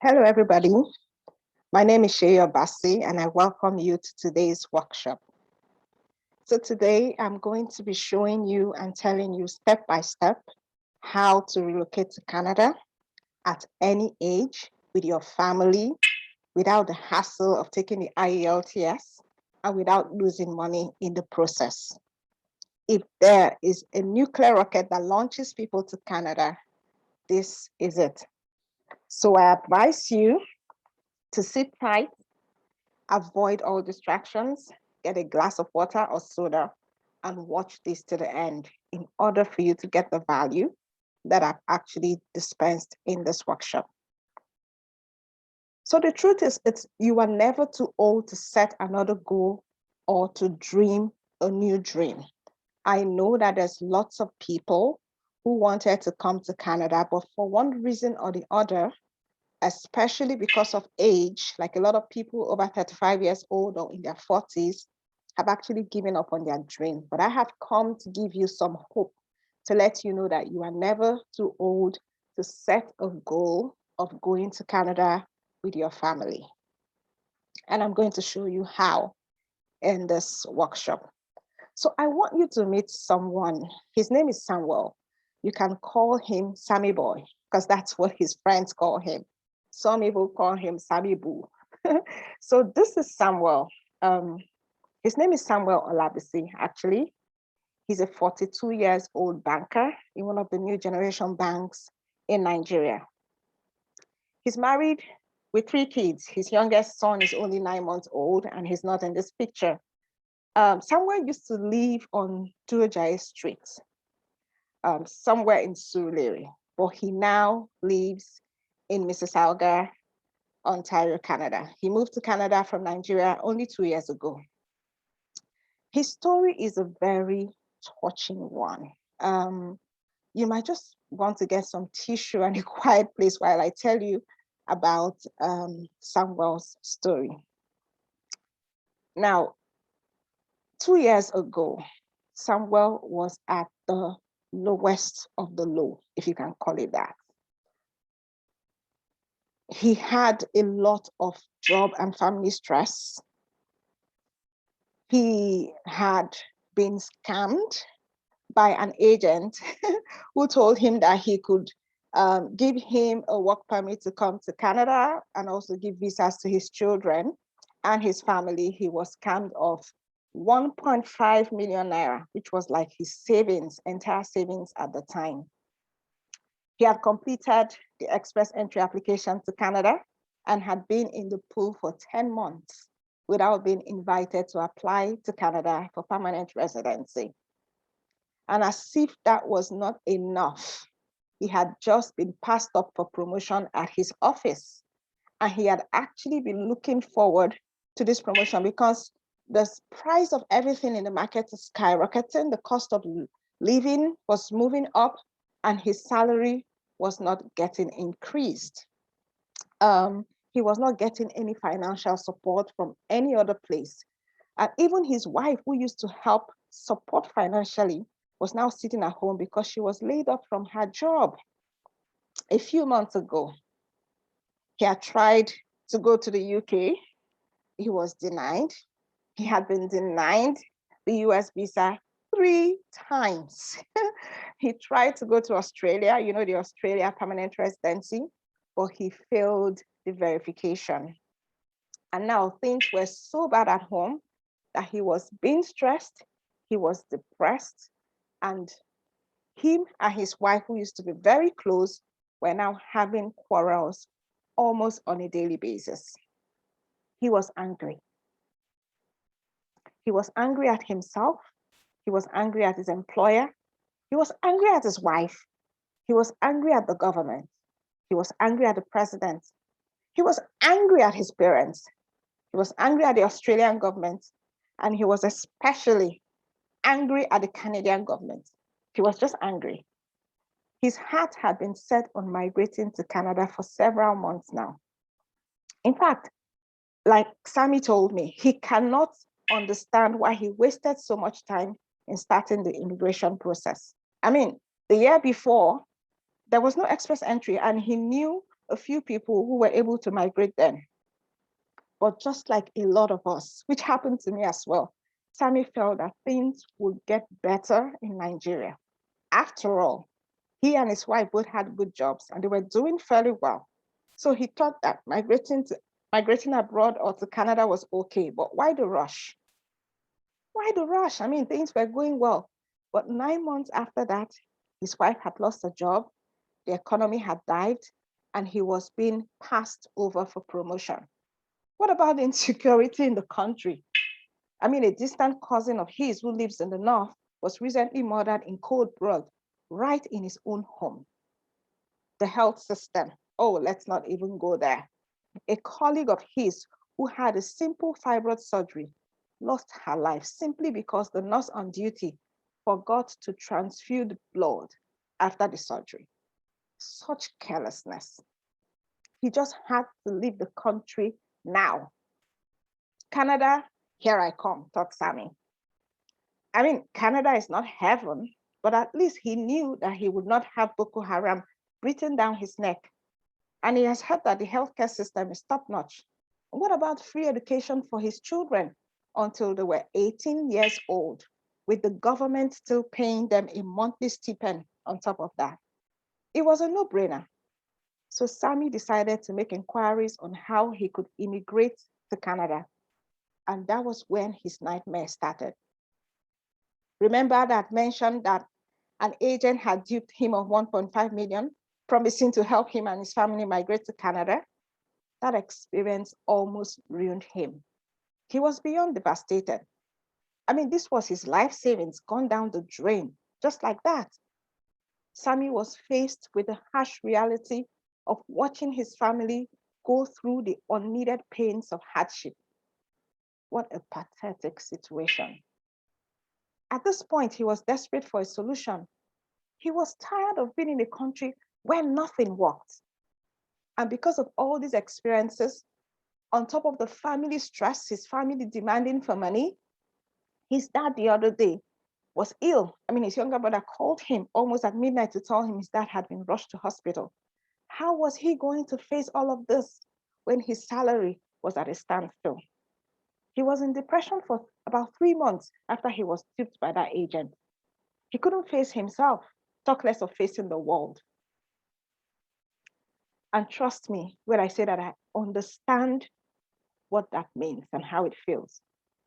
Hello, everybody. My name is Sheya Bassi, and I welcome you to today's workshop. So today, I'm going to be showing you and telling you step by step how to relocate to Canada at any age with your family without the hassle of taking the IELTS and without losing money in the process. If there is a nuclear rocket that launches people to Canada, this is it. So I advise you to sit tight, avoid all distractions, get a glass of water or soda, and watch this to the end in order for you to get the value that I've actually dispensed in this workshop. So the truth is, you are never too old to set another goal or to dream a new dream. I know that there's lots of people who wanted to come to Canada, but for one reason or the other, especially because of age, like a lot of people over 35 years old or in their 40s have actually given up on their dream. But I have come to give you some hope to let you know that you are never too old to set a goal of going to Canada with your family. And I'm going to show you how in this workshop. So I want you to meet someone. His name is Samuel. You can call him Sammy Boy because that's what his friends call him. Some people call him Sammy Boo. So this is Samuel. His name is Samuel Olabisi, actually. He's a 42 years old banker in one of the new generation banks in Nigeria. He's married with 3 kids. His youngest son is only 9 months old and he's not in this picture. Samuel used to live on Durojai Street, somewhere in Surulere, but he now lives in Mississauga, Ontario, Canada. He moved to Canada from Nigeria only 2 years ago. His story is a very touching one. You might just want to get some tissue and a quiet place while I tell you about Samuel's story. Now, 2 years ago, Samuel was at the lowest of the low, if you can call it that. He had a lot of job and family stress. He had been scammed by an agent who told him that he could give him a work permit to come to Canada and also give visas to his children and his family. He was scammed of 1.5 million naira, which was like his savings, entire savings at the time. He had completed the express entry application to Canada and had been in the pool for 10 months without being invited to apply to Canada for permanent residency. And as if that was not enough, he had just been passed up for promotion at his office. And he had actually been looking forward to this promotion because the price of everything in the market is skyrocketing. The cost of living was moving up and his salary was not getting increased. He was not getting any financial support from any other place. And even his wife, who used to help support financially, was now sitting at home because she was laid off from her job. A few months ago, he had tried to go to the UK. He was denied. He had been denied the US visa 3 times. He tried to go to Australia, you know, the Australia permanent residency, but he failed the verification. And now things were so bad at home that he was being stressed, he was depressed, and him and his wife, who used to be very close, were now having quarrels almost on a daily basis. He was angry. He was angry at himself. He was angry at his employer. He was angry at his wife. He was angry at the government. He was angry at the president. He was angry at his parents. He was angry at the Australian government. And he was especially angry at the Canadian government. He was just angry. His heart had been set on migrating to Canada for several months now. In fact, like Sammy told me, he cannot understand why he wasted so much time in starting the immigration process. I mean, the year before, there was no express entry, and he knew a few people who were able to migrate then. But just like a lot of us, which happened to me as well, Sammy felt that things would get better in Nigeria. After all, he and his wife both had good jobs and they were doing fairly well. So he thought that migrating abroad or to Canada was okay, but why the rush? Why the rush? I mean, things were going well. But 9 months after that, his wife had lost a job, the economy had died, and he was being passed over for promotion. What about the insecurity in the country? I mean, a distant cousin of his who lives in the north was recently murdered in cold blood right in his own home. The health system, oh, let's not even go there. A colleague of his who had a simple fibroid surgery lost her life simply because the nurse on duty forgot to transfuse blood after the surgery. Such carelessness. He just had to leave the country now. Canada, here I come, thought Sammy. I mean, Canada is not heaven, but at least he knew that he would not have Boko Haram breathing down his neck. And he has heard that the healthcare system is top-notch. What about free education for his children until they were 18 years old, with the government still paying them a monthly stipend on top of that? It was a no-brainer. So Sammy decided to make inquiries on how he could immigrate to Canada. And that was when his nightmare started. Remember that mentioned that an agent had duped him of 1.5 million, promising to help him and his family migrate to Canada? That experience almost ruined him. He was beyond devastated. I mean, this was his life savings gone down the drain, just like that. Sammy was faced with the harsh reality of watching his family go through the unneeded pains of hardship. What a pathetic situation. At this point, he was desperate for a solution. He was tired of being in a country where nothing worked. And because of all these experiences, on top of the family stress, his family demanding for money, his dad the other day was ill. I mean, his younger brother called him almost at midnight to tell him his dad had been rushed to hospital. How was he going to face all of this when his salary was at a standstill? He was in depression for about 3 months after he was duped by that agent. He couldn't face himself, talk less of facing the world. And trust me when I say that I understand what that means and how it feels.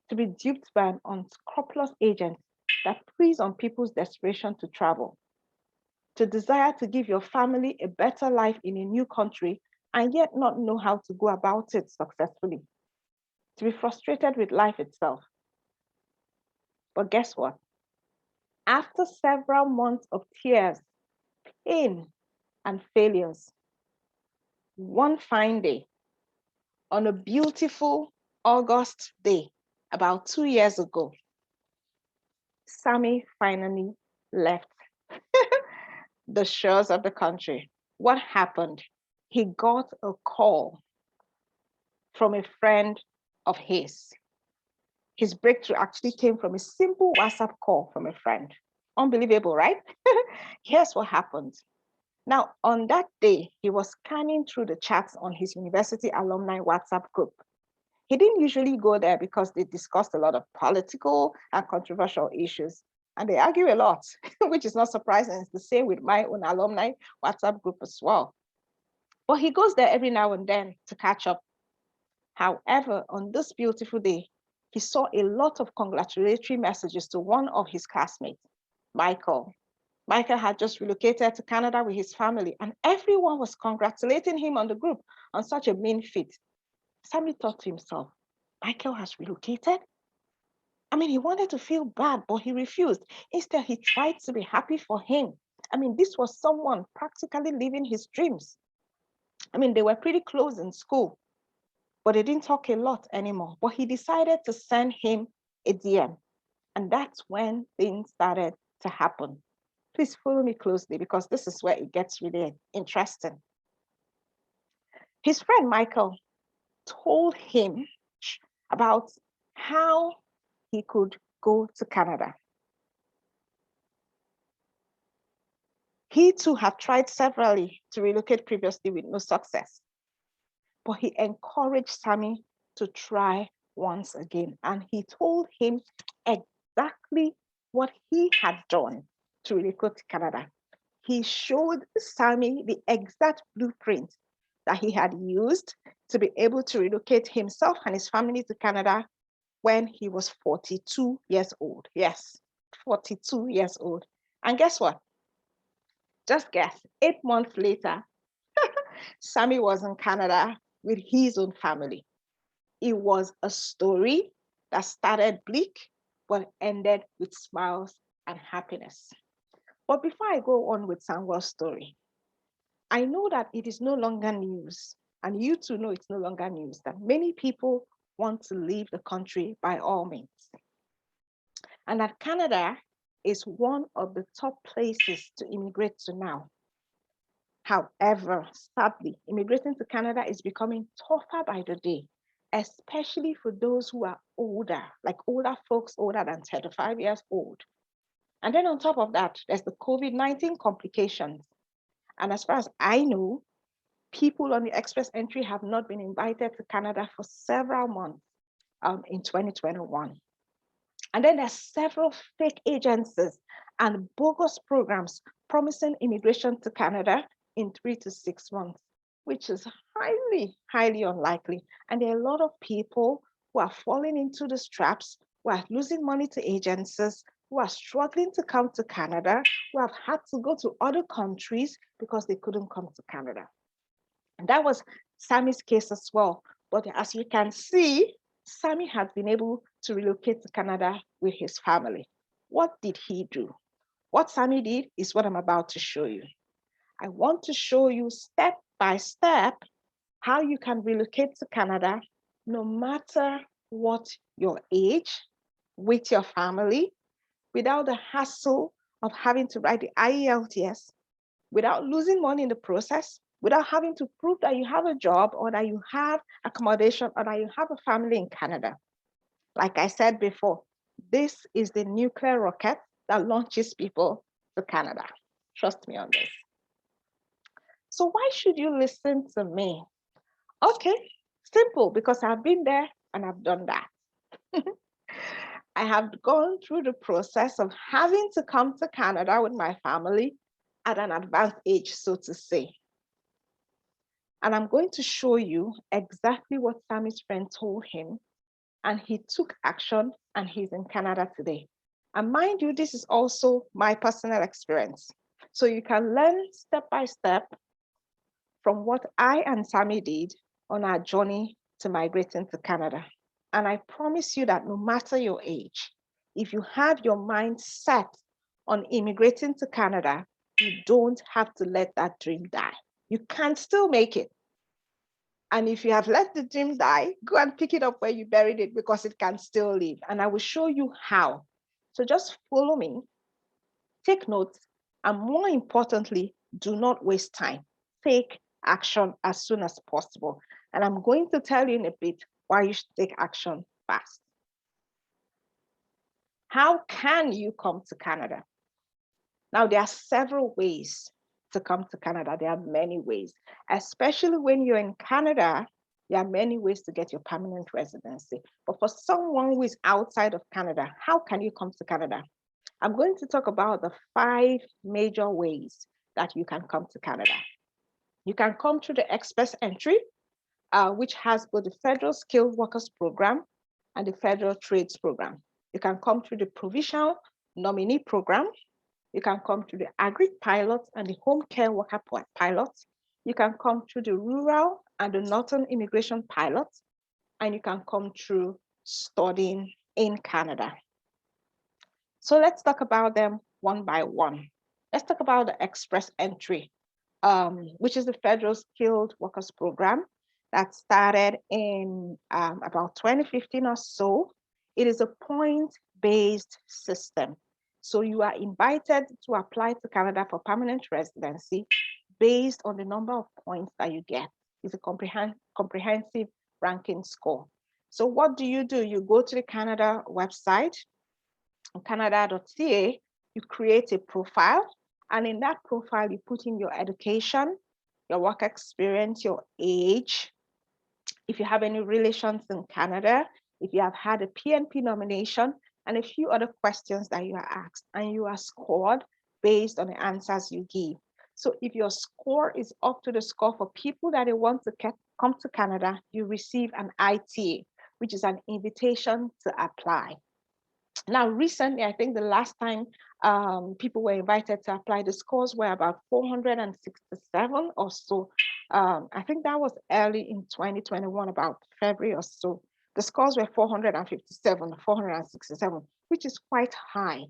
To be duped by an unscrupulous agent that preys on people's desperation to travel. To desire to give your family a better life in a new country and yet not know how to go about it successfully. To be frustrated with life itself. But guess what? After several months of tears, pain, and failures, one fine day, on a beautiful August day, about 2 years ago, Sammy finally left the shores of the country. What happened? He got a call from a friend of his. His breakthrough actually came from a simple WhatsApp call from a friend. Unbelievable, right? Here's what happened. Now, on that day, he was scanning through the chats on his university alumni WhatsApp group. He didn't usually go there because they discussed a lot of political and controversial issues, and they argue a lot, which is not surprising. It's the same with my own alumni WhatsApp group as well. But he goes there every now and then to catch up. However, on this beautiful day, he saw a lot of congratulatory messages to one of his classmates, Michael. Michael had just relocated to Canada with his family, and everyone was congratulating him on the group on such a mean feat. Sammy thought to himself, Michael has relocated? I mean, he wanted to feel bad, but he refused. Instead, he tried to be happy for him. I mean, this was someone practically living his dreams. I mean, they were pretty close in school, but they didn't talk a lot anymore. But he decided to send him a DM. And that's when things started to happen. Please follow me closely because this is where it gets really interesting. His friend Michael told him about how he could go to Canada. He too had tried severally to relocate previously with no success, but he encouraged Sammy to try once again. And he told him exactly what he had done to relocate to Canada. He showed Sammy the exact blueprint that he had used to be able to relocate himself and his family to Canada when he was 42 years old. Yes, 42 years old. And guess what? Just guess, 8 months later, Sammy was in Canada with his own family. It was a story that started bleak, but ended with smiles and happiness. But before I go on with Samuel's story, I know that it is no longer news, and you too know it's no longer news, that many people want to leave the country by all means. And that Canada is one of the top places to immigrate to now. However, sadly, immigrating to Canada is becoming tougher by the day, especially for those who are older, like older folks older than 35 years old. And then on top of that, there's the COVID-19 complications. And as far as I know, people on the express entry have not been invited to Canada for several months in 2021. And then there's several fake agencies and bogus programs promising immigration to Canada in 3 to 6 months, which is highly, highly unlikely. And there are a lot of people who are falling into the traps, who are losing money to agencies, who are struggling to come to Canada, who have had to go to other countries because they couldn't come to Canada. And that was Sammy's case as well. But as you can see, Sammy has been able to relocate to Canada with his family. What did he do? What Sammy did is what I'm about to show you. I want to show you step by step how you can relocate to Canada no matter what your age, with your family, without the hassle of having to write the IELTS, without losing money in the process, without having to prove that you have a job or that you have accommodation or that you have a family in Canada. Like I said before, this is the nuclear rocket that launches people to Canada. Trust me on this. So why should you listen to me? Okay, simple, because I've been there and I've done that. I have gone through the process of having to come to Canada with my family at an advanced age, so to say. And I'm going to show you exactly what Sammy's friend told him, and he took action, and he's in Canada today. And mind you, this is also my personal experience. So you can learn step by step from what I and Sammy did on our journey to migrating to Canada. And I promise you that no matter your age, if you have your mind set on immigrating to Canada, you don't have to let that dream die. You can still make it. And if you have let the dream die, go and pick it up where you buried it, because it can still live. And I will show you how. So just follow me, take notes, and more importantly, do not waste time. Take action as soon as possible. And I'm going to tell you in a bit why you should take action fast. How can you come to Canada? Now, there are several ways to come to Canada. There are many ways, especially when you're in Canada. There are many ways to get your permanent residency. But for someone who is outside of Canada, how can you come to Canada? I'm going to talk about the 5 major ways that you can come to Canada. You can come through the express entry, which has both the Federal Skilled Workers Program and the Federal Trades Program. You can come through the Provincial Nominee Program. You can come through the Agric pilot and the Home Care Worker pilot. You can come through the Rural and the Northern Immigration pilot. And you can come through studying in Canada. So let's talk about them one by one. Let's talk about the express entry, which is the Federal Skilled Workers Program that started in about 2015 or so. It is a point-based system. So you are invited to apply to Canada for permanent residency based on the number of points that you get. It's a comprehensive ranking score. So what do? You go to the Canada website, canada.ca, you create a profile, And in that profile, you put in your education, your work experience, your age, if you have any relations in Canada, if you have had a PNP nomination, and a few other questions that you are asked, and you are scored based on the answers you give. So if your score is up to the score for people that they want to come to Canada, you receive an ITA, which is an invitation to apply. Now, recently, I think the last time people were invited to apply, the scores were about 467 or so. I think that was early in 2021, about February or so. The scores were 457, 467, which is quite high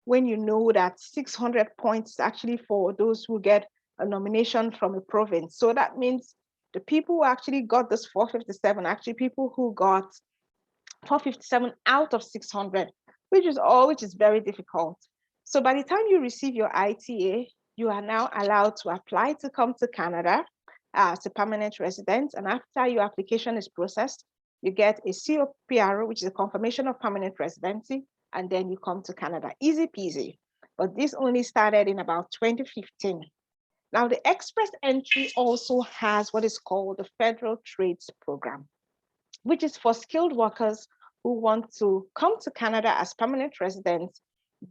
when you know that 600 points is actually for those who get a nomination from a province. So that means the people who actually got this 457, actually people who got 457 out of 600, which is very difficult. So by the time you receive your ITA, you are now allowed to apply to come to Canada as a permanent resident. And after your application is processed, you get a COPRO, which is a confirmation of permanent residency, and then you come to Canada. Easy peasy. But this only started in about 2015. Now, the Express Entry also has what is called the Federal Trades Program, which is for skilled workers who want to come to Canada as permanent residents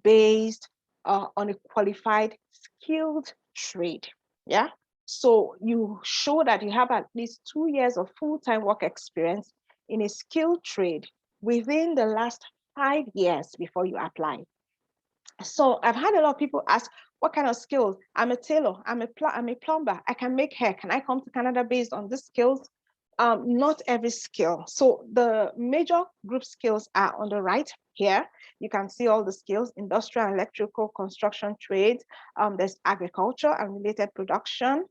based on a qualified skilled trade. Yeah. So you show that you have at least 2 years of full-time work experience in a skilled trade within the last 5 years before you apply. So I've had a lot of people ask, what kind of skills? I'm a tailor, I'm a plumber, I can make hair. Can I come to Canada based on these skills? Not every skill. So the major group skills are on the right here. You can see all the skills: industrial, electrical, construction trades. There's agriculture and related production.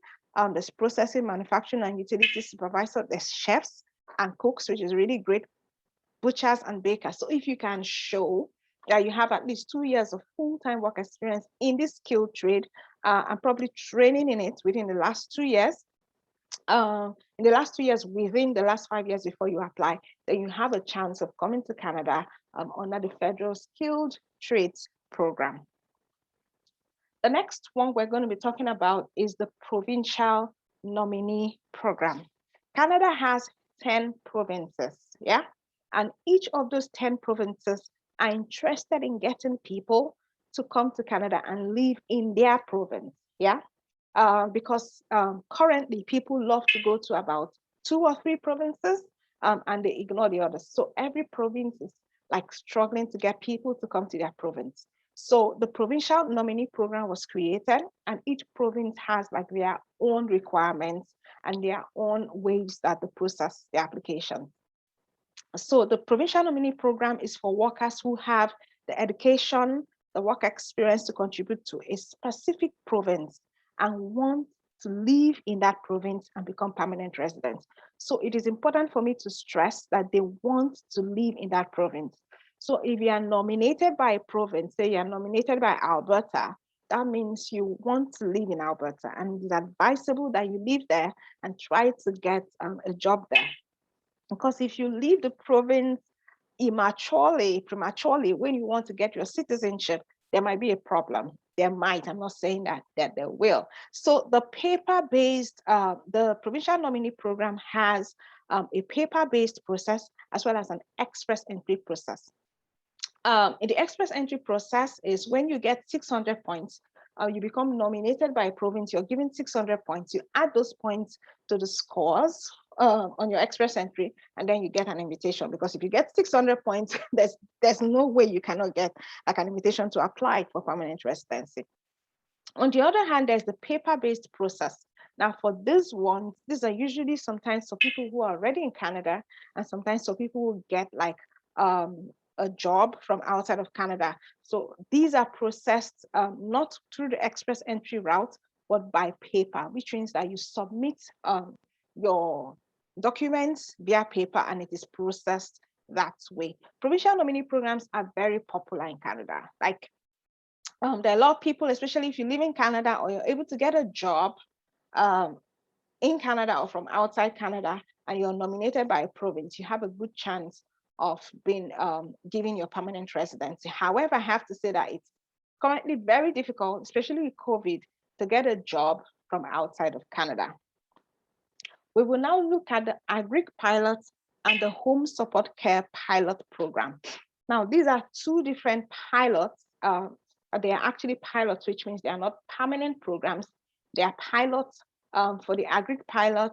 There's processing, manufacturing, and utility supervisor. There's chefs and cooks, which is really great. Butchers and bakers. So if you can show that you have at least 2 years of full-time work experience in this skilled trade and probably training in it within the last 2 years, in the last 2 years, within the last 5 years before you apply, then you have a chance of coming to Canada under the Federal Skilled Trades Program. The next one we're going to be talking about is the Provincial Nominee Program. Canada has 10 provinces, yeah? And each of those 10 provinces are interested in getting people to come to Canada and live in their province, yeah? Because currently people love to go to about 2 or 3 provinces and they ignore the others. So every province is like struggling to get people to come to their province. So the Provincial Nominee Program was created, and each province has like their own requirements and their own ways that they process the application. So the Provincial Nominee Program is for workers who have the education, the work experience to contribute to a specific province and want to live in that province and become permanent residents. So it is important for me to stress that they want to live in that province. So if you are nominated by a province, say you are nominated by Alberta, that means you want to live in Alberta, and it is advisable that you live there and try to get a job there. Because if you leave the province prematurely, when you want to get your citizenship, there might be a problem. There might, I'm not saying that there will. So the paper-based, the Provincial Nominee Program has a paper-based process as well as an express entry process. In the express entry process is when you get 600 points, you become nominated by a province, you're given 600 points, you add those points to the scores on your express entry, and then you get an invitation. Because if you get 600 points, there's no way you cannot get like an invitation to apply for permanent residency. On the other hand, there's the paper-based process. Now for this one, these are usually sometimes for people who are already in Canada, and sometimes for people who get like a job from outside of Canada. So these are processed not through the express entry route, but by paper, which means that you submit your documents via paper and it is processed that way. Provincial nominee programs are very popular in Canada. Like there are a lot of people, especially if you live in Canada or you're able to get a job in Canada or from outside Canada and you're nominated by a province, you have a good chance of being given your permanent residency. However, I have to say that it's currently very difficult, especially with COVID, to get a job from outside of Canada. We will now look at the Agric pilot and the home support care pilot program. Now, these are two different pilots. They are actually pilots, which means they are not permanent programs. They are pilots. For the Agric pilot,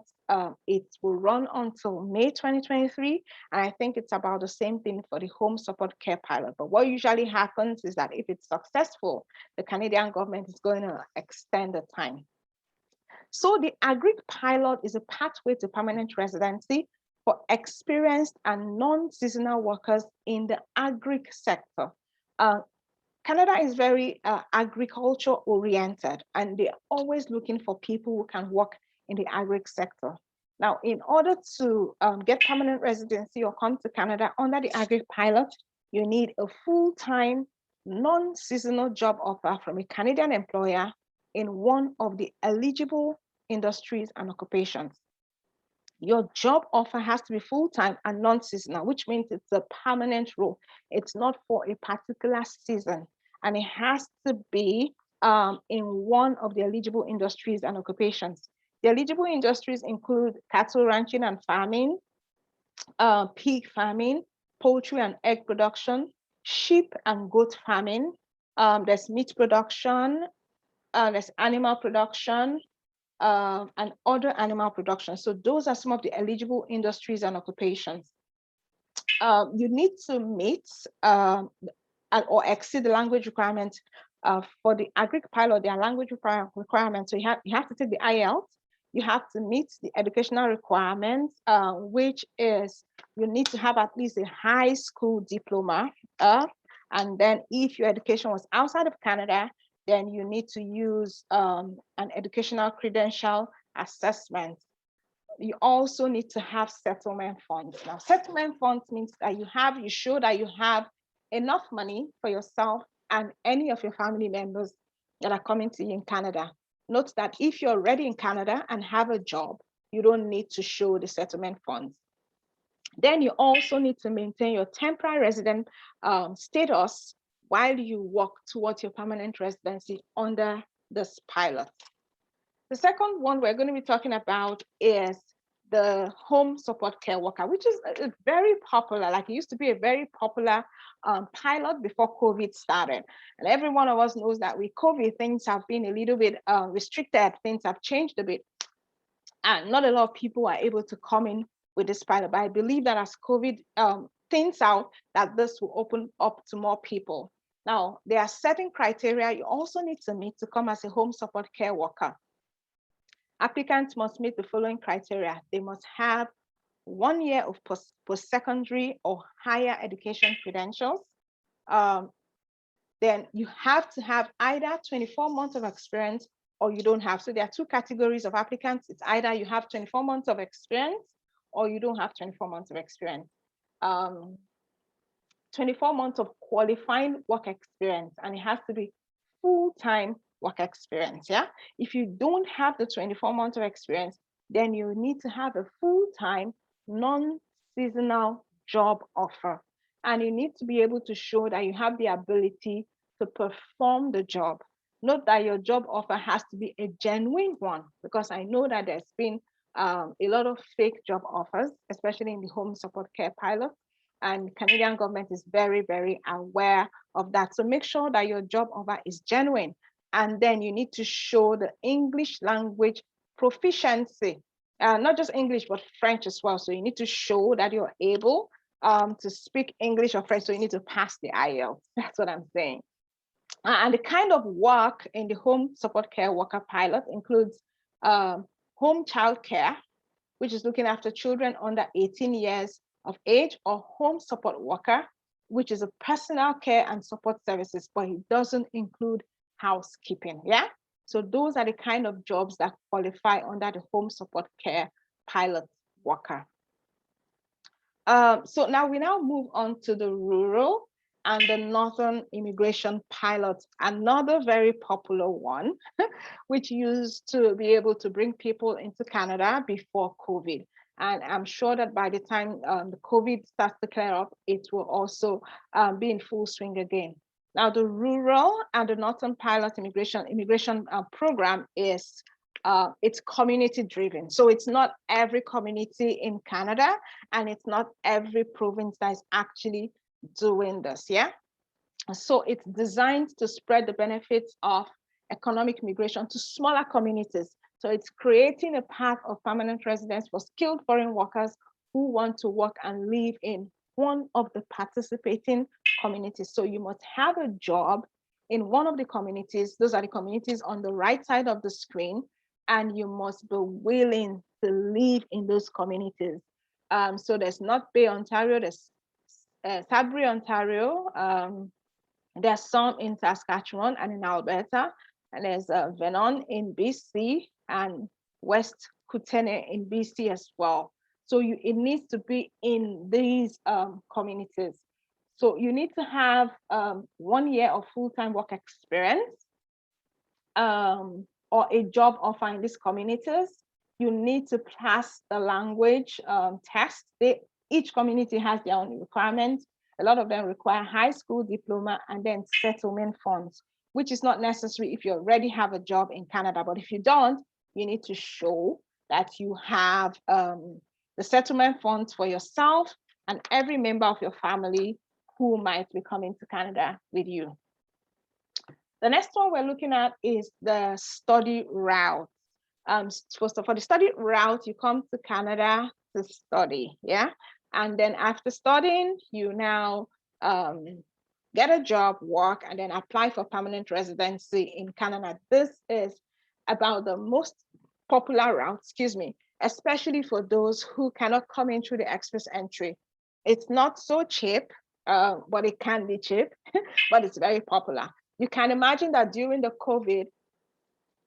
it will run until May 2023. And I think it's about the same thing for the home support care pilot. But what usually happens is that if it's successful, the Canadian government is going to extend the time. So the Agric pilot is a pathway to permanent residency for experienced and non-seasonal workers in the Agric sector. Canada is very agriculture oriented, and they're always looking for people who can work in the Agric sector. Now, in order to get permanent residency or come to Canada under the Agric pilot, you need a full-time, non-seasonal job offer from a Canadian employer in one of the eligible industries and occupations. Your job offer has to be full-time and non-seasonal, which means it's a permanent role. It's not for a particular season, and it has to be in one of the eligible industries and occupations. The eligible industries include cattle ranching and farming, pig farming, poultry and egg production, sheep and goat farming, there's meat production, there's animal production, and other animal production. So those are some of the eligible industries and occupations. You need to meet or exceed the language requirement for the Agric pilot. Their language requirements. So you have to take the IELTS. You have to meet the educational requirements, which is you need to have at least a high school diploma. And then if your education was outside of Canada, then you need to use an educational credential assessment. You also need to have settlement funds. Now, settlement funds means that you show that you have enough money for yourself and any of your family members that are coming to you in Canada. Note that if you're already in Canada and have a job, you don't need to show the settlement funds. Then you also need to maintain your temporary resident status while you work towards your permanent residency under this pilot. The second one we're going to be talking about is the home support care worker, which is very popular. Like, it used to be a very popular pilot before COVID started. And every one of us knows that with COVID, things have been a little bit restricted. Things have changed a bit. And not a lot of people are able to come in with this pilot. But I believe that as COVID thins out, that this will open up to more people. Now, there are certain criteria you also need to meet to come as a home support care worker. Applicants must meet the following criteria. They must have 1 year of post-secondary or higher education credentials. Then you have to have either 24 months of experience or you don't have. So there are two categories of applicants. It's either you have 24 months of experience or you don't have 24 months of experience. 24 months of qualifying work experience, and it has to be full-time work experience. Yeah. If you don't have the 24 months of experience, then you need to have a full-time, non-seasonal job offer. And you need to be able to show that you have the ability to perform the job. Note that your job offer has to be a genuine one, because I know that there's been a lot of fake job offers, especially in the home support care pilot. And Canadian government is very, very aware of that. So make sure that your job offer is genuine. And then you need to show the English language proficiency, not just English, but French as well. So you need to show that you're able to speak English or French. So you need to pass the IELTS. That's what I'm saying. And the kind of work in the home support care worker pilot includes home child care, which is looking after children under 18 years of age, or home support worker, which is a personal care and support services, but it doesn't include housekeeping. Yeah. So those are the kind of jobs that qualify under the home support care pilot worker. So now we move on to the rural and the northern immigration pilot, another very popular one, which used to be able to bring people into Canada before COVID. And I'm sure that by the time the COVID starts to clear up, it will also be in full swing again. Now, the rural and the northern pilot immigration program is it's community driven. So it's not every community in Canada, and it's not every province that is actually doing this. Yeah. So it's designed to spread the benefits of economic migration to smaller communities. So it's creating a path of permanent residence for skilled foreign workers who want to work and live in one of the participating communities. So you must have a job in one of the communities. Those are the communities on the right side of the screen, and you must be willing to live in those communities. So there's North Bay, Ontario, there's Sudbury, Ontario, there's some in Saskatchewan and in Alberta, and there's Vernon in BC and West Kootenay in BC as well. So it needs to be in these communities. So you need to have 1 year of full-time work experience or a job offer in these communities. You need to pass the language test. Each community has their own requirements. A lot of them require high school diploma and then settlement funds, which is not necessary if you already have a job in Canada. But if you don't, you need to show that you have the settlement funds for yourself and every member of your family who might be coming to Canada with you. The next one we're looking at is the study route. For the study route, you come to Canada to study, yeah? And then after studying, you now get a job, work, and then apply for permanent residency in Canada. This is about the most popular route, especially for those who cannot come in through the express entry. It's not so cheap, but it can be cheap, but it's very popular. You can imagine that during the COVID,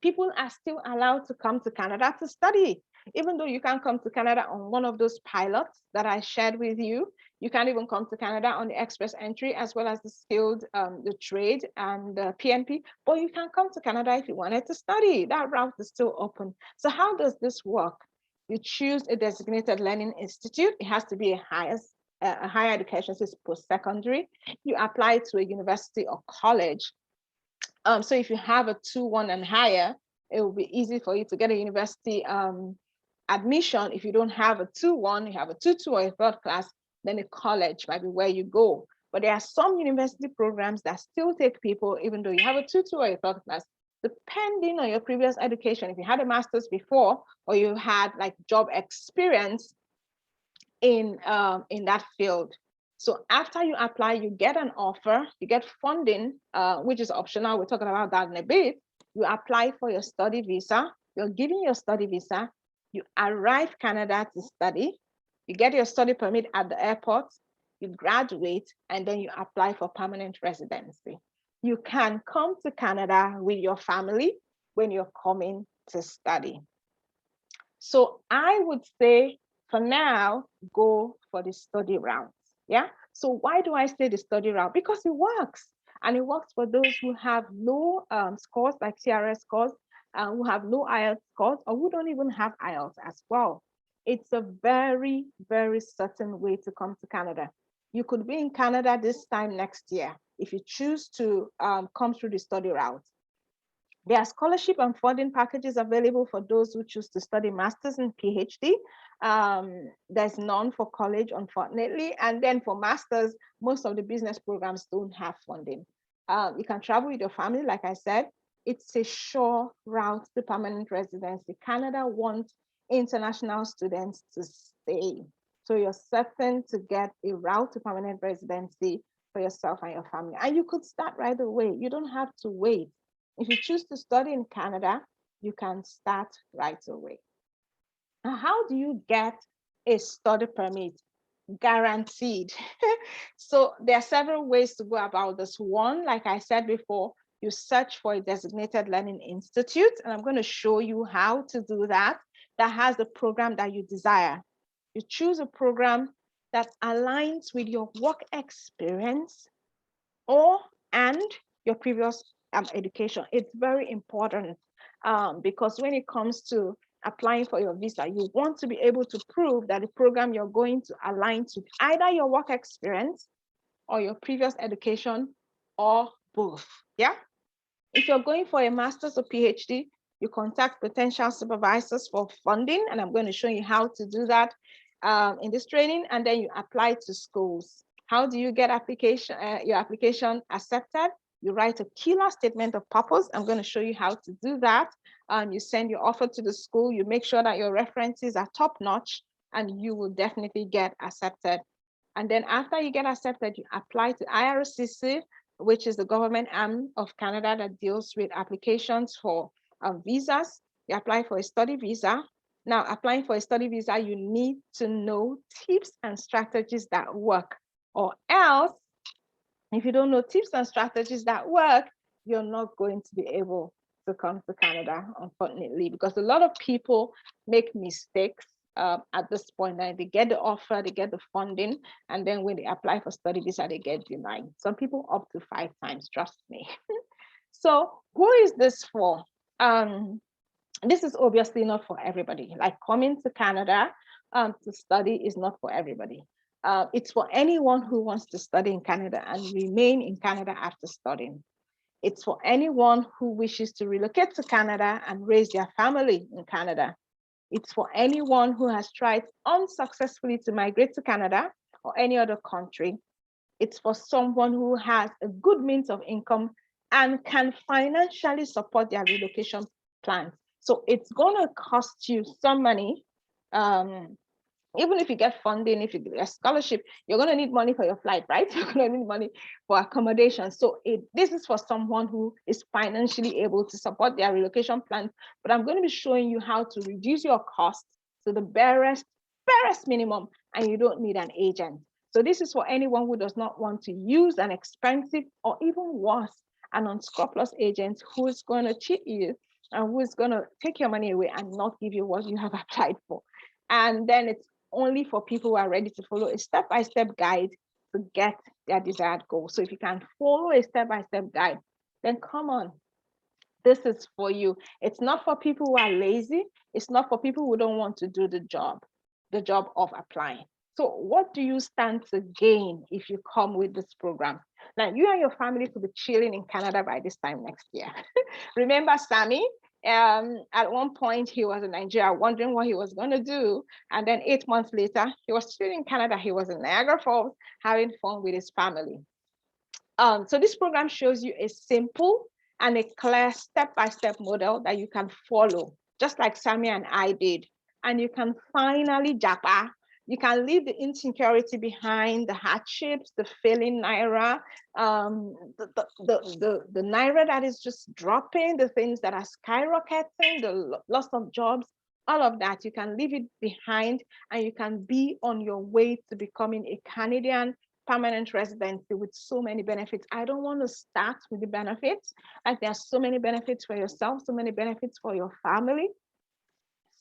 people are still allowed to come to Canada to study. Even though you can come to Canada on one of those pilots that I shared with you, you can even come to Canada on the express entry as well as the skilled, the trade and the PNP, but you can come to Canada if you wanted to study. That route is still open. So how does this work? You choose a designated learning institute. It has to be a higher education, so it's post-secondary. You apply to a university or college. So if you have a 2-1 and higher, it will be easy for you to get a university admission. If you don't have a 2-1, you have a 2-2 or a third class, then a college might be where you go. But there are some university programs that still take people, even though you have a 2-2 or a third class, depending on your previous education. If you had a master's before, or you had like job experience in that field. So after you apply, you get an offer, you get funding, which is optional. We're talking about that in a bit. You apply for your study visa. You're given your study visa. You arrive Canada to study. You get your study permit at the airport. You graduate, and then you apply for permanent residency. You can come to Canada with your family when you're coming to study. So I would say, for now, go for the study route. Yeah. So why do I say the study route? Because it works, and it works for those who have low scores, like CRS scores, who have low IELTS scores, or who don't even have IELTS as well. It's a very, very certain way to come to Canada. You could be in Canada this time next year if you choose to come through the study route. There are scholarship and funding packages available for those who choose to study master's and PhD. There's none for college, unfortunately. And then for master's, most of the business programs don't have funding. You can travel with your family, like I said. It's a sure route to permanent residency. Canada wants international students to stay. So you're certain to get a route to permanent residency for yourself and your family. And you could start right away. You don't have to wait. If you choose to study in Canada, you can start right away. Now, how do you get a study permit? Guaranteed. So there are several ways to go about this. One, like I said before, you search for a designated learning institute, and I'm going to show you how to do that has the program that you desire. You choose a program that aligns with your work experience and your previous education. It's very important because when it comes to applying for your visa, you want to be able to prove that the program you're going to align to either your work experience or your previous education or both. Yeah. If you're going for a master's or PhD, you contact potential supervisors for funding, and I'm going to show you how to do that in this training, and then you apply to schools. How do you get your application accepted? You write a killer statement of purpose. I'm going to show you how to do that. You send your offer to the school. You make sure that your references are top notch, and you will definitely get accepted. And then after you get accepted, you apply to IRCC, which is the government arm of Canada that deals with applications for visas. You apply for a study visa. Now, applying for a study visa, you need to know tips and strategies that work, or else, if you don't know tips and strategies that work, you're not going to be able to come to Canada, unfortunately, because a lot of people make mistakes at this point. That they get the offer, they get the funding, and then when they apply for study visa, they get denied. Some people up to 5 times, trust me. So who is this for? This is obviously not for everybody. Like, coming to Canada to study is not for everybody. It's for anyone who wants to study in Canada and remain in Canada after studying. It's for anyone who wishes to relocate to Canada and raise their family in Canada. It's for anyone who has tried unsuccessfully to migrate to Canada or any other country. It's for someone who has a good means of income and can financially support their relocation plans. So it's going to cost you some money. Even if you get funding, if you get a scholarship, you're going to need money for your flight, right? You're going to need money for accommodation. So this is for someone who is financially able to support their relocation plans. But I'm going to be showing you how to reduce your costs to the barest minimum, and you don't need an agent. So this is for anyone who does not want to use an expensive, or even worse, an unscrupulous agent who is going to cheat you and who is going to take your money away and not give you what you have applied for. And then it's only for people who are ready to follow a step-by-step guide to get their desired goal. So if you can follow a step-by-step guide, then come on. This is for you. It's not for people who are lazy. It's not for people who don't want to do the job of applying. So what do you stand to gain if you come with this program? Now, you and your family could be chilling in Canada by this time next year. Remember Sammy? At one point, he was in Nigeria wondering what he was going to do. And then 8 months later, he was still in Canada. He was in Niagara Falls having fun with his family. So this program shows you a simple and a clear step-by-step model that you can follow, just like Sammy and I did. And you can finally japa. You can leave the insecurity behind, the hardships, the failing Naira, the Naira that is just dropping, the things that are skyrocketing, the loss of jobs, all of that. You can leave it behind, and you can be on your way to becoming a Canadian permanent residency with so many benefits. I don't want to start with the benefits. Like, there are so many benefits for yourself, so many benefits for your family,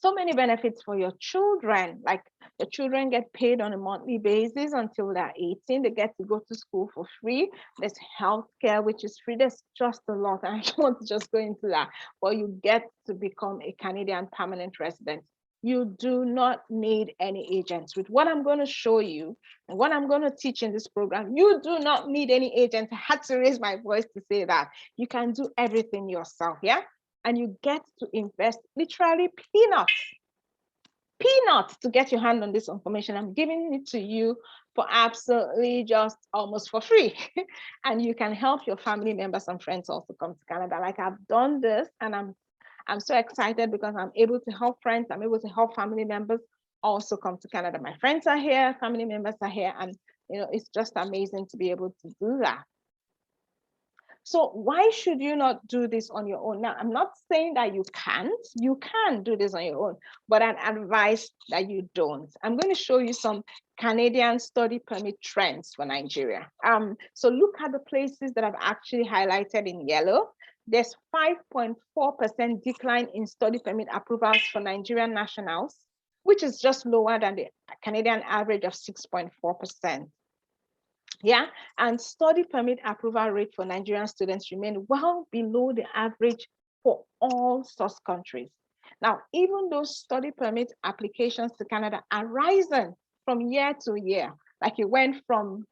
so many benefits for your children. Like, the children get paid on a monthly basis until they're 18. They get to go to school for free. There's healthcare, which is free. There's just a lot. I don't want to just go into that, but you get to become a Canadian permanent resident. You do not need any agents. With what I'm going to show you and what I'm going to teach in this program, you do not need any agents. I had to raise my voice to say that. You can do everything yourself, yeah? And you get to invest literally peanuts to get your hand on this information. I'm giving it to you for absolutely just almost for free. And you can help your family members and friends also come to Canada. Like, I've done this, and I'm so excited because I'm able to help friends. I'm able to help family members also come to Canada. My friends are here, family members are here, and it's just amazing to be able to do that. So why should you not do this on your own? Now, I'm not saying that you can't. You can do this on your own, but I'd advise that you don't. I'm going to show you some Canadian study permit trends for Nigeria. So look at the places that I've actually highlighted in yellow. There's 5.4% decline in study permit approvals for Nigerian nationals, which is just lower than the Canadian average of 6.4%. Yeah, and study permit approval rate for Nigerian students remain well below the average for all source countries. Now, even though study permit applications to Canada are rising from year to year, like it went from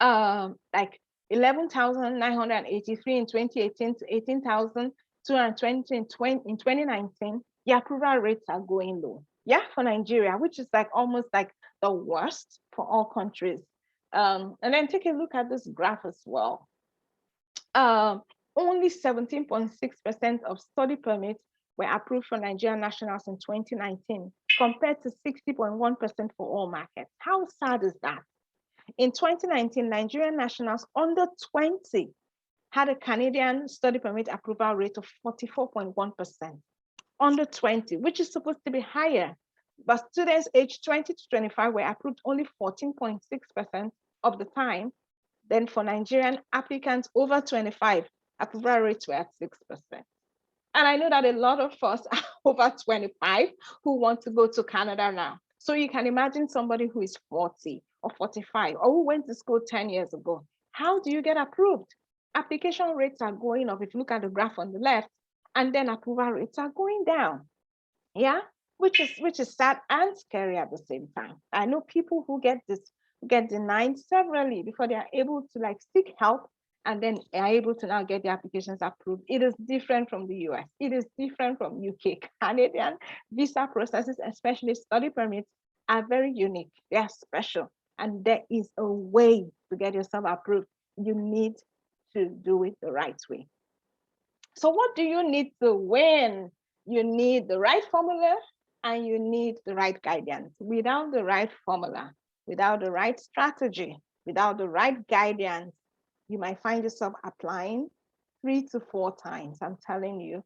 like 11,983 in 2018 to 18,220 in 2019. The approval rates are going low. Yeah, for Nigeria, which is like almost like the worst for all countries. And then take a look at this graph as well. Only 17.6% of study permits were approved for Nigerian nationals in 2019, compared to 60.1% for all markets. How sad is that? In 2019, Nigerian nationals under 20 had a Canadian study permit approval rate of 44.1%. Under 20, which is supposed to be higher. But students aged 20 to 25 were approved only 14.6% of the time. Then for Nigerian applicants over 25, approval rates were at 6%. And I know that a lot of us are over 25 who want to go to Canada now. So you can imagine somebody who is 40 or 45 or who went to school 10 years ago. How do you get approved? Application rates are going up. If you look at the graph on the left, and then approval rates are going down. Yeah, which is sad and scary at the same time. I know people who get denied severally before they are able to like seek help, and then are able to now get the applications approved. It is different from the US. It is different from UK. Canadian visa processes, especially study permits, are very unique. They are special. And there is a way to get yourself approved. You need to do it the right way. So what do you need to win? You need the right formula and you need the right guidance. Without the right formula, without the right strategy, without the right guidance, you might find yourself applying 3 to 4 times, I'm telling you,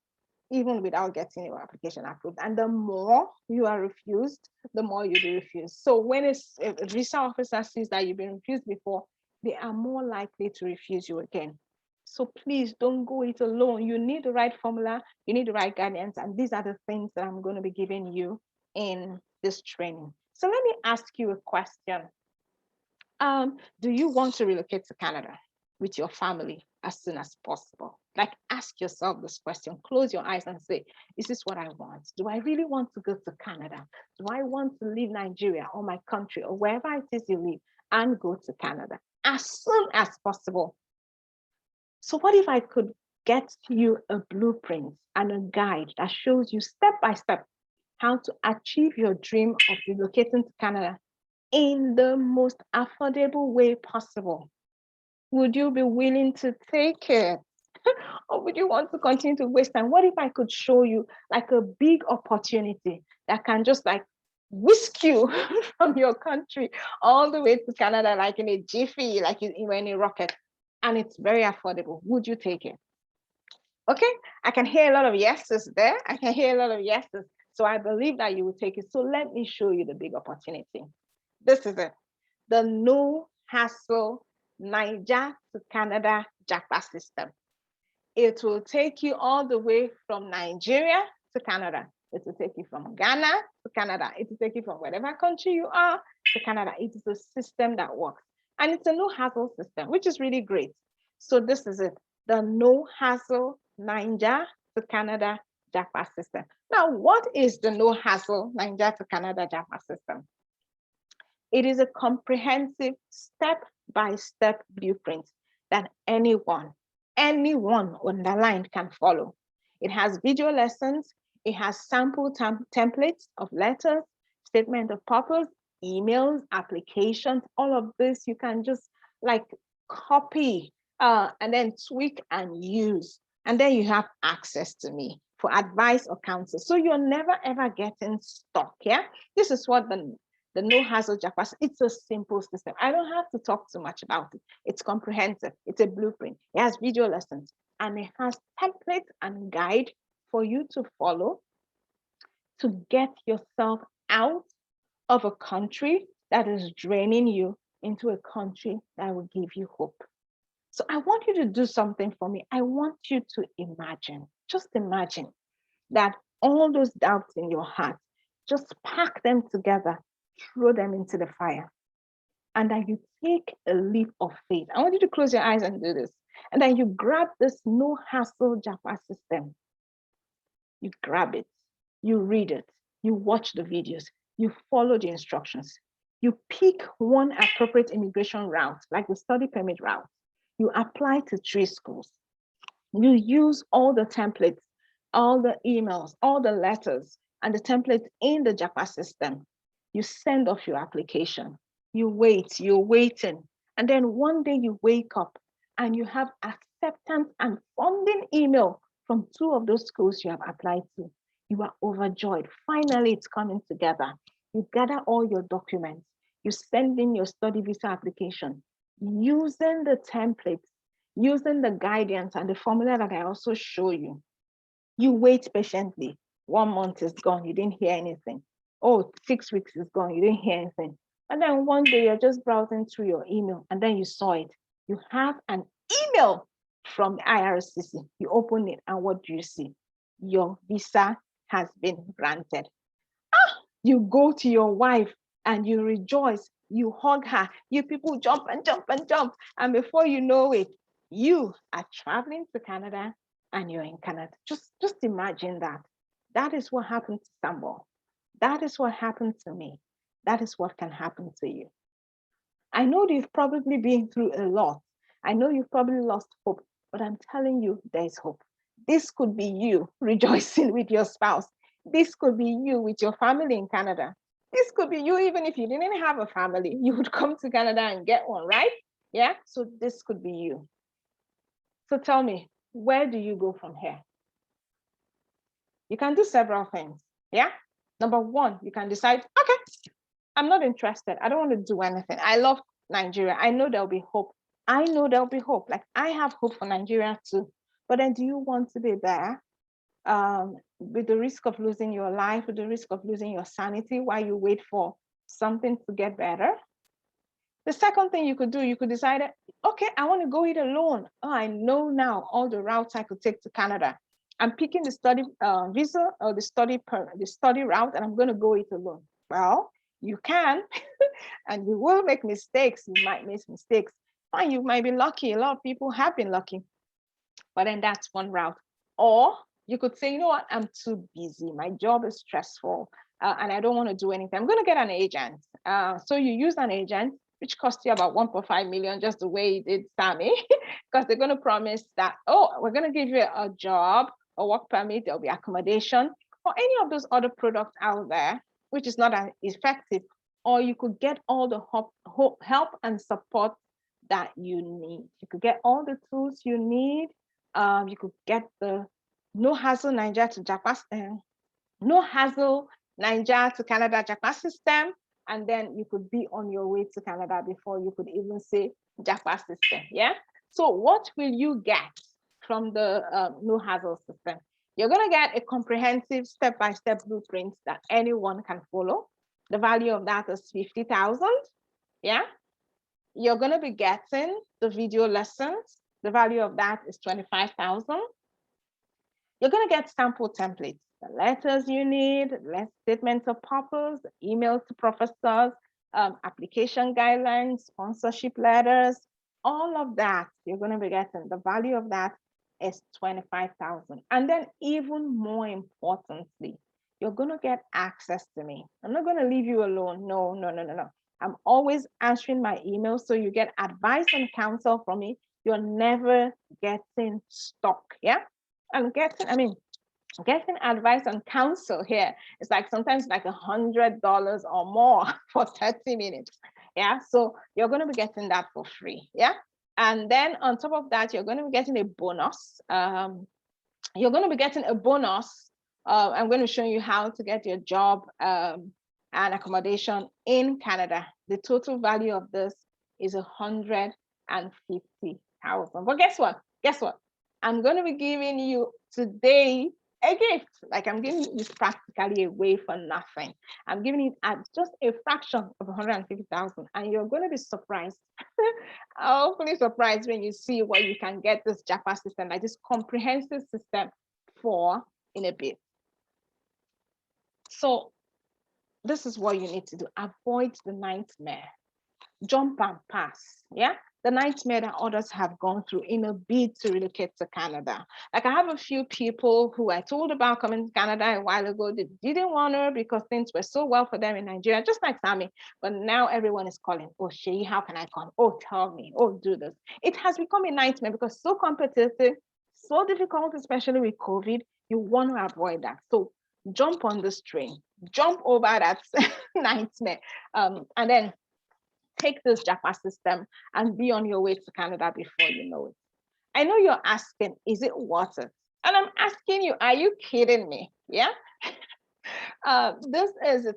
even without getting your application approved. And the more you are refused, the more you'll be refused. So when a visa officer sees that you've been refused before, they are more likely to refuse you again. So please don't go it alone. You need the right formula, you need the right guidance, and these are the things that I'm going to be giving you in this training. So let me ask you a question. Do you want to relocate to Canada with your family as soon as possible? Like, ask yourself this question, close your eyes and say, is this what I want? Do I really want to go to Canada? Do I want to leave Nigeria or my country or wherever it is you live and go to Canada as soon as possible? So what if I could get you a blueprint and a guide that shows you step by step how to achieve your dream of relocating to Canada in the most affordable way possible? Would you be willing to take it? Or would you want to continue to waste time? What if I could show you like a big opportunity that can just like whisk you from your country all the way to Canada, like in a jiffy, like you were in a rocket, and it's very affordable? Would you take it? Okay, I can hear a lot of yeses there. I can hear a lot of yeses. So I believe that you will take it. So let me show you the big opportunity. This is it. The no hassle Niger to Canada JAPA system. It will take you all the way from Nigeria to Canada. It will take you from Ghana to Canada. It will take you from whatever country you are to Canada. It is a system that works. And it's a no hassle system, which is really great. So this is it. The no hassle Niger to Canada JAPA system. Now, what is the no hassle Niger to Canada JAPA system? It is a comprehensive step-by-step blueprint that anyone underlined can follow. It has video lessons, it has sample templates of letters, statement of purpose, emails, applications, all of this you can just like copy and then tweak and use. And then you have access to me for advice or counsel. So you're never ever getting stuck. Yeah, this is what the no hassle JAPA. It's a simple system. I don't have to talk too much about it. It's comprehensive. It's a blueprint. It has video lessons and it has templates and guide for you to follow to get yourself out of a country that is draining you into a country that will give you hope. So I want you to do something for me. I want you to imagine, just imagine that all those doubts in your heart, just pack them together, throw them into the fire, and then you take a leap of faith. I want you to close your eyes and do this. And then you grab this no hassle JAPA system. You grab it, you read it, you watch the videos, you follow the instructions. You pick one appropriate immigration route, like the study permit route. You apply to 3 schools. You use all the templates, all the emails, all the letters, and the templates in the JAPA system. You send off your application. You wait, you're waiting. And then one day you wake up and you have acceptance and funding email from 2 of those schools you have applied to. You are overjoyed. Finally, it's coming together. You gather all your documents. You send in your study visa application using the templates, using the guidance and the formula that I also show you. You wait patiently. 1 month is gone, you didn't hear anything. Oh, 6 weeks is gone, you didn't hear anything. And then one day you're just browsing through your email and then you saw it. You have an email from the IRCC. You open it and what do you see? Your visa has been granted. You go to your wife and you rejoice. You hug her. You people jump and jump and jump. And before you know it, you are traveling to Canada and you're in Canada. Just imagine that. That is what happened to Sambo. That is what happened to me. That is what can happen to you. I know you've probably been through a lot. I know you've probably lost hope, but I'm telling you, there's hope. This could be you rejoicing with your spouse. This could be you with your family in Canada. This could be you, even if you didn't have a family, you would come to Canada and get one, right? Yeah, so this could be you. So tell me, where do you go from here? You can do several things, yeah? Number 1, you can decide, okay, I'm not interested. I don't want to do anything. I love Nigeria. I know there'll be hope. I know there'll be hope. Like I have hope for Nigeria too. But then do you want to be there with the risk of losing your life, with the risk of losing your sanity while you wait for something to get better? The second thing you could do, you could decide, okay, I want to go it alone. Oh, I know now all the routes I could take to Canada. I'm picking the study visa or the study route, and I'm going to go it alone. Well, you can, and you will make mistakes. You might make mistakes. Fine, you might be lucky. A lot of people have been lucky, but then that's one route. Or you could say, you know what, I'm too busy. My job is stressful, and I don't want to do anything. I'm going to get an agent. So you use an agent, which costs you about 1.5 million, just the way it did Sammy, because they're going to promise that, oh, we're going to give you a job, a work permit, there'll be accommodation, or any of those other products out there, which is not as effective. Or you could get all the help and support that you need. You could get all the tools you need. You could get the no hassle Nigeria to Japan, no hassle Nigeria to Canada Japan system, and then you could be on your way to Canada before you could even say Japan system. Yeah. So what will you get from the no hassle system? You're going to get a comprehensive step-by-step blueprint that anyone can follow. The value of that is 50,000. Yeah. You're going to be getting the video lessons. The value of that is 25,000. You're going to get sample templates, the letters you need, statements of purpose, emails to professors, application guidelines, sponsorship letters, all of that you're going to be getting. The value of that is 25,000. And then even more importantly, you're going to get access to me. I'm not going to leave you alone. No. I'm always answering my emails, so you get advice and counsel from me. You're never getting stuck. Yeah. Getting advice and counsel here is like sometimes like $100 or more for 30 minutes. Yeah, so you're going to be getting that for free. Yeah, and then on top of that, you're going to be getting a bonus. I'm going to show you how to get your job and accommodation in Canada. The total value of this is 150,000. But guess what? I'm going to be giving you today a gift. Like I'm giving this practically away for nothing. I'm giving it at just a fraction of 150,000, and you're going to be surprised. Hopefully surprised when you see what you can get this JAPA system, like this comprehensive system for in a bit. So this is what you need to do. Avoid the nightmare. Jump and pass. Yeah. the nightmare that others have gone through in a bid to relocate to Canada. Like I have a few people who I told about coming to Canada a while ago. They didn't want to because things were so well for them in Nigeria, just like Sammy. But now everyone is calling, oh, Shay, how can I come? Oh, tell me. Oh, do this. It has become a nightmare because so competitive, so difficult, especially with COVID. You want to avoid that. So jump on this train, jump over that nightmare, and then take this JAPA system and be on your way to Canada before you know it. I know you're asking, is it worth it? And I'm asking you, are you kidding me? Yeah. This is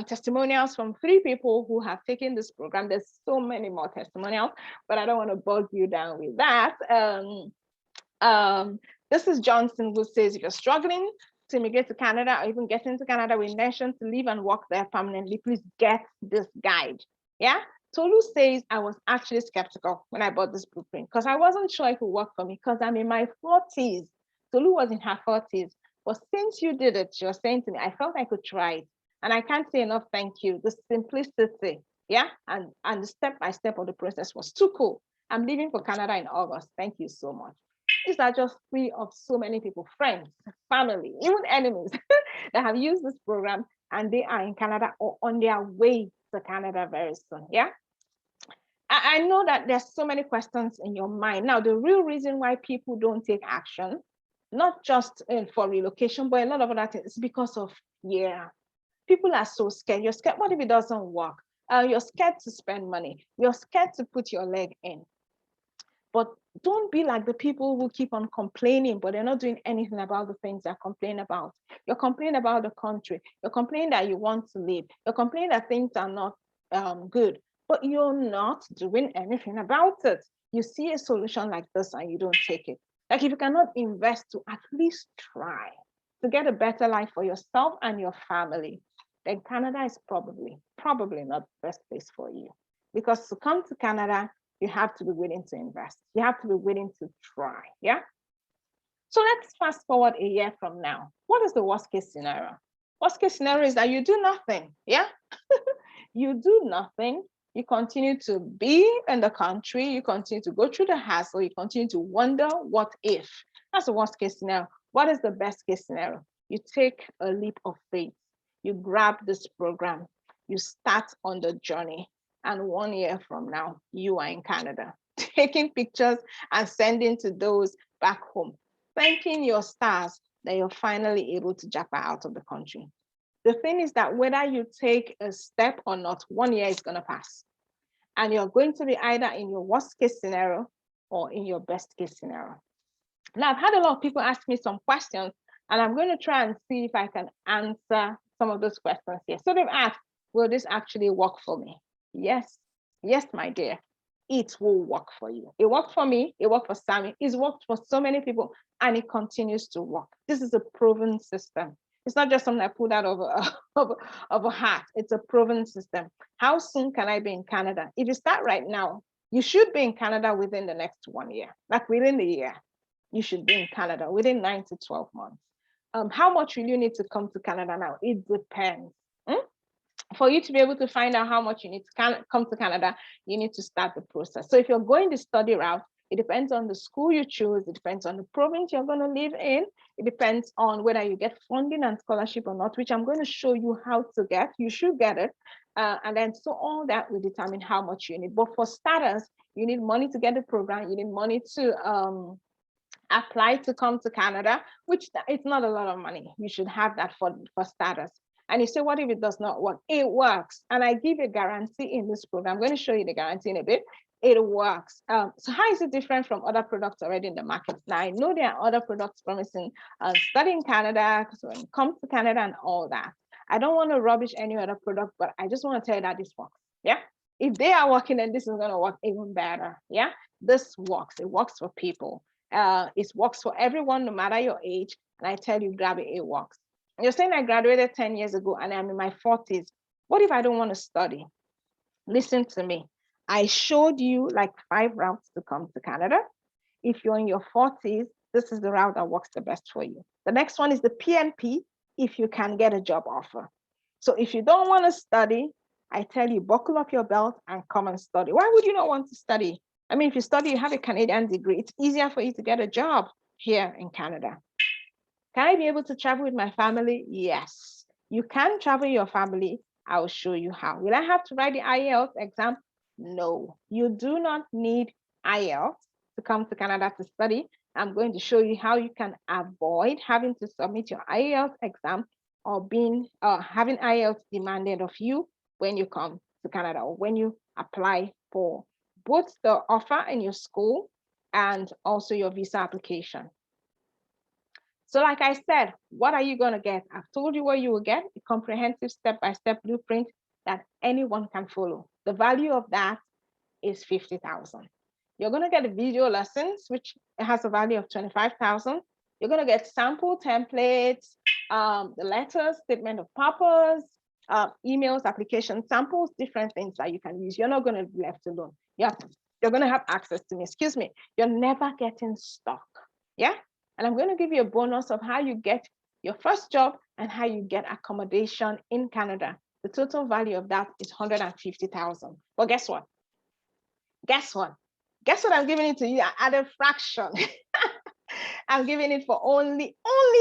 testimonials from 3 people who have taken this program. There's so many more testimonials, but I don't want to bog you down with that. This is Johnson, who says, if you're struggling to immigrate to Canada or even get into Canada with intention to live and work there permanently, please get this guide. Yeah. Tolu says, I was actually skeptical when I bought this blueprint because I wasn't sure it would work for me because I'm in my 40s. Tolu was in her 40s. But since you did it, you're saying to me, I felt I could try it. And I can't say enough thank you. The simplicity, yeah, and the step-by-step of the process was too cool. I'm leaving for Canada in August. Thank you so much. These are just 3 of so many people, friends, family, even enemies that have used this program, and they are in Canada or on their way to Canada very soon. Yeah. I know that there's so many questions in your mind. Now, the real reason why people don't take action, not just for relocation, but a lot of other things, is because of, people are so scared. You're scared. What if it doesn't work? You're scared to spend money. You're scared to put your leg in. But don't be like the people who keep on complaining, but they're not doing anything about the things they're complaining about. You're complaining about the country. You're complaining that you want to leave. You're complaining that things are not good, but you're not doing anything about it. You see a solution like this and you don't take it. Like if you cannot invest to at least try to get a better life for yourself and your family, then Canada is probably not the best place for you. Because to come to Canada, you have to be willing to invest. You have to be willing to try. Yeah. So let's fast forward a year from now. What is the worst case scenario? Worst case scenario is that you do nothing. Yeah. You do nothing. You continue to be in the country. You continue to go through the hassle. You continue to wonder what if. That's the worst case scenario. What is the best case scenario? You take a leap of faith. You grab this program. You start on the journey. And 1 year from now, you are in Canada, taking pictures and sending to those back home, thanking your stars that you're finally able to jump out of the country. The thing is that whether you take a step or not, 1 year is going to pass. And you're going to be either in your worst case scenario or in your best case scenario. Now, I've had a lot of people ask me some questions, and I'm going to try and see if I can answer some of those questions here. So they've asked, will this actually work for me? Yes, my dear, it will work for you. It worked for me, it worked for Sammy, it's worked for so many people, and it continues to work. This is a proven system. It's not just something I pulled out of a hat. It's a proven system. How soon can I be in Canada? If you start right now, you should be in Canada within the next 1 year, like within the year. You should be in Canada within 9 to 12 months. How much will you need to come to Canada now? It depends. For you to be able to find out how much you need to come to Canada, you need to start the process. So if you're going the study route, it depends on the school you choose. It depends on the province you're going to live in. It depends on whether you get funding and scholarship or not, which I'm going to show you how to get. You should get it. And then so all that will determine how much you need. But for starters, you need money to get the program. You need money to apply to come to Canada, which it's not a lot of money. You should have that for starters. And you say, what if it does not work? It works. And I give a guarantee in this program. I'm going to show you the guarantee in a bit. It works. So how is it different from other products already in the market? Now, I know there are other products promising study in Canada, so when it comes to Canada and all that. I don't want to rubbish any other product, but I just want to tell you that this works. Yeah. If they are working, then this is going to work even better. Yeah. This works. It works for people. It works for everyone, no matter your age. And I tell you, grab it, it works. You're saying I graduated 10 years ago and I'm in my 40s. What if I don't want to study? Listen to me. I showed you like 5 routes to come to Canada. If you're in your 40s, this is the route that works the best for you. The next one is the PNP, if you can get a job offer. So if you don't want to study, I tell you, buckle up your belt and come and study. Why would you not want to study? I mean, if you study, you have a Canadian degree, it's easier for you to get a job here in Canada. Can I be able to travel with my family? Yes. You can travel your family. I will show you how. Will I have to write the IELTS exam? No, you do not need IELTS to come to Canada to study. I'm going to show you how you can avoid having to submit your IELTS exam or having IELTS demanded of you when you come to Canada or when you apply for both the offer in your school and also your visa application. So like I said, what are you going to get? I've told you what you will get, a comprehensive step-by-step blueprint that anyone can follow. The value of that is 50,000. You're going to get video lessons, which has a value of 25,000. You're going to get sample templates, the letters, statement of purpose, emails, application samples, different things that you can use. You're not going to be left alone. You're going to have access to me. Excuse me. You're never getting stuck. Yeah. And I'm going to give you a bonus of how you get your first job and how you get accommodation in Canada. The total value of that is 150,000. But guess what? Guess what? Guess what I'm giving it to you at a fraction. I'm giving it for only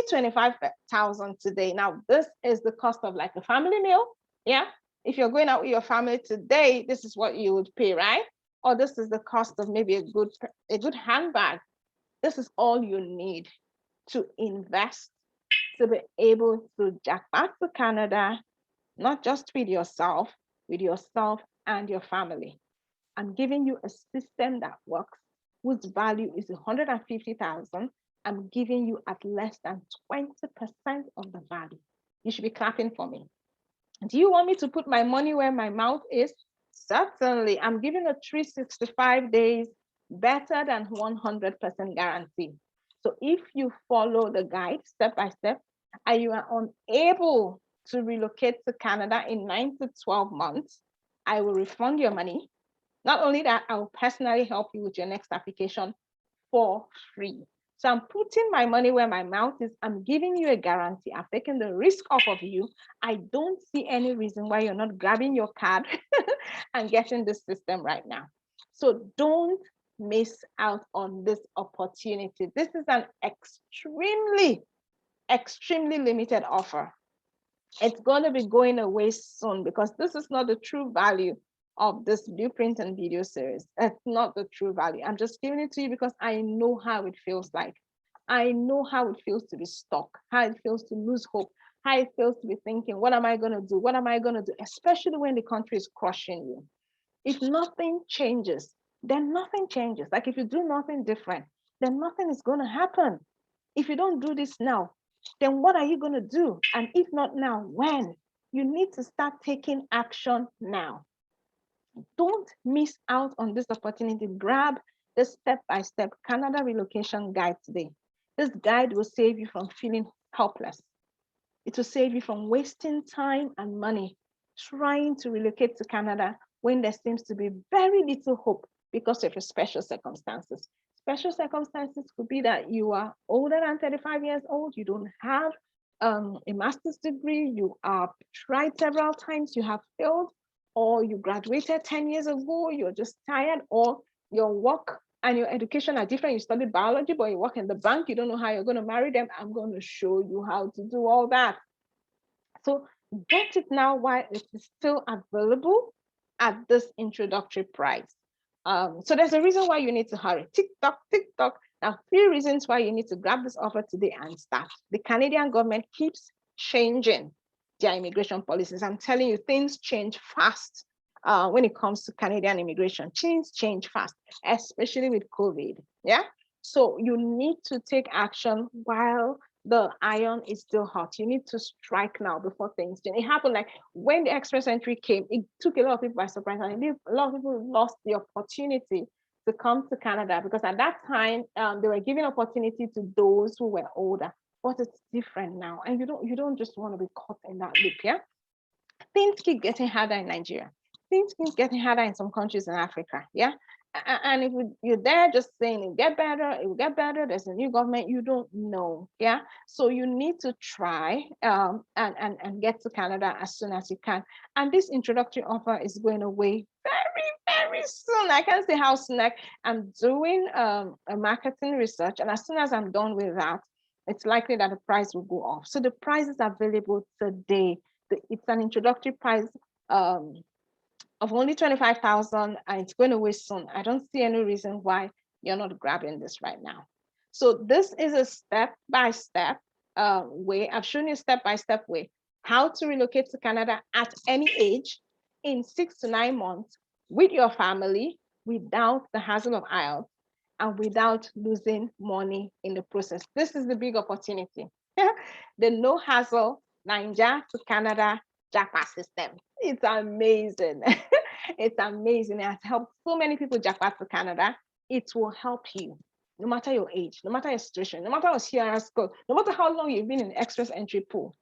25,000 today. Now, this is the cost of like a family meal. Yeah. If you're going out with your family today, this is what you would pay, right? Or this is the cost of maybe a good handbag. This is all you need to invest to be able to jackpot to Canada, not just with yourself and your family. I'm giving you a system that works, whose value is 150,000. I'm giving you at less than 20% of the value. You should be clapping for me. Do you want me to put my money where my mouth is? Certainly. I'm giving a 365 days better than 100% guarantee. So if you follow the guide step by step and you are unable to relocate to Canada in 9 to 12 months, I will refund your money. Not only that, I will personally help you with your next application for free. So I'm putting my money where my mouth is. I'm giving you a guarantee. I've taken the risk off of you. I don't see any reason why you're not grabbing your card and getting this system right now. So don't miss out on this opportunity. This is an extremely limited offer. It's going to be going away soon because this is not the true value of this blueprint and video series. It's not the true value. I'm just giving it to you because I know how it feels like. I know how it feels to be stuck, how it feels to lose hope, how it feels to be thinking, what am I going to do? What am I going to do? Especially when the country is crushing you. If nothing changes, then nothing changes. Like if you do nothing different, then nothing is going to happen. If you don't do this now, then what are you going to do? And if not now, when? You need to start taking action now. Don't miss out on this opportunity. Grab the step-by-step Canada relocation guide today. This guide will save you from feeling helpless. It will save you from wasting time and money trying to relocate to Canada when there seems to be very little hope because of your special circumstances. Special circumstances could be that you are older than 35 years old, you don't have a master's degree, you are tried several times, you have failed, or you graduated 10 years ago, you're just tired, or your work and your education are different. You studied biology, but you work in the bank, you don't know how you're going to marry them. I'm going to show you how to do all that. So get it now while it is still available at this introductory price. So there's a reason why you need to hurry. TikTok. Now, 3 reasons why you need to grab this offer today and start. The Canadian government keeps changing their immigration policies. I'm telling you, things change fast when it comes to Canadian immigration. Things change fast, especially with COVID. Yeah. So you need to take action while the iron is still hot. You need to strike now before things change. It happened like when the express entry came, it took a lot of people by surprise, and a lot of people lost the opportunity to come to Canada because at that time they were giving opportunity to those who were older. But it's different now, and you don't just want to be caught in that loop. Yeah, things keep getting harder in Nigeria. Things keep getting harder in some countries in Africa. Yeah. And if you're there just saying it will get better, there's a new government, you don't know. Yeah. So you need to try and get to Canada as soon as you can. And this introductory offer is going away very, very soon. I can't say how soon. Like, I'm doing a marketing research, and as soon as I'm done with that, it's likely that the price will go off. So the price is available today. It's an introductory price of only 25,000, and it's going away soon. I don't see any reason why you're not grabbing this right now. So this is a step-by-step way. I've shown you a step-by-step way how to relocate to Canada at any age in 6 to 9 months with your family without the hassle of IELTS and without losing money in the process. This is the big opportunity. The no hassle Nigeria to Canada jackpot system. It's amazing. It's amazing. It has helped so many people jackpot to Canada. It will help you no matter your age, no matter your situation, no matter what CRS code, no matter how long you've been in express entry pool.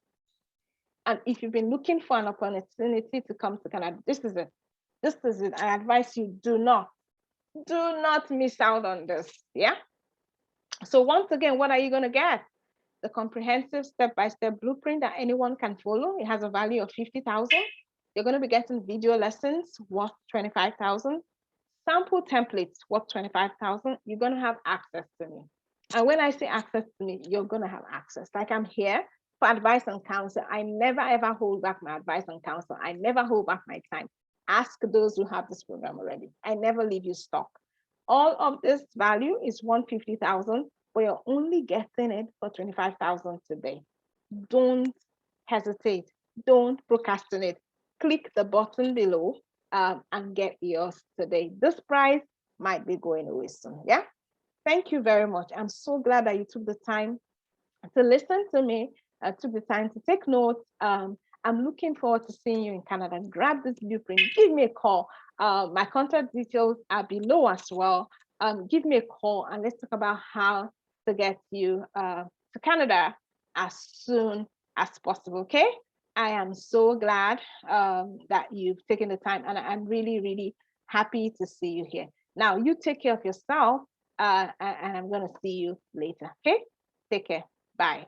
And if you've been looking for an opportunity to come to Canada, this is it. This is it. I advise you, do not miss out on this. Yeah. So once again, what are you going to get? The comprehensive step-by-step blueprint that anyone can follow. It has a value of 50,000. You're going to be getting video lessons worth 25,000. Sample templates worth 25,000. You're going to have access to me. And when I say access to me, you're going to have access. Like, I'm here for advice and counsel. I never ever hold back my advice and counsel. I never hold back my time. Ask those who have this program already. I never leave you stuck. All of this value is 150,000, but you're only getting it for 25,000 today. Don't hesitate. Don't procrastinate. Click the button below and get yours today. This price might be going away soon. Yeah. Thank you very much. I'm so glad that you took the time to listen to me, took the time to take notes. I'm looking forward to seeing you in Canada. Grab this blueprint. Give me a call. My contact details are below as well. Give me a call and let's talk about how to get you to Canada as soon as possible. Okay. I am so glad that you've taken the time, and I'm really, really happy to see you here. Now, you take care of yourself, and I'm going to see you later. Okay. Take care. Bye.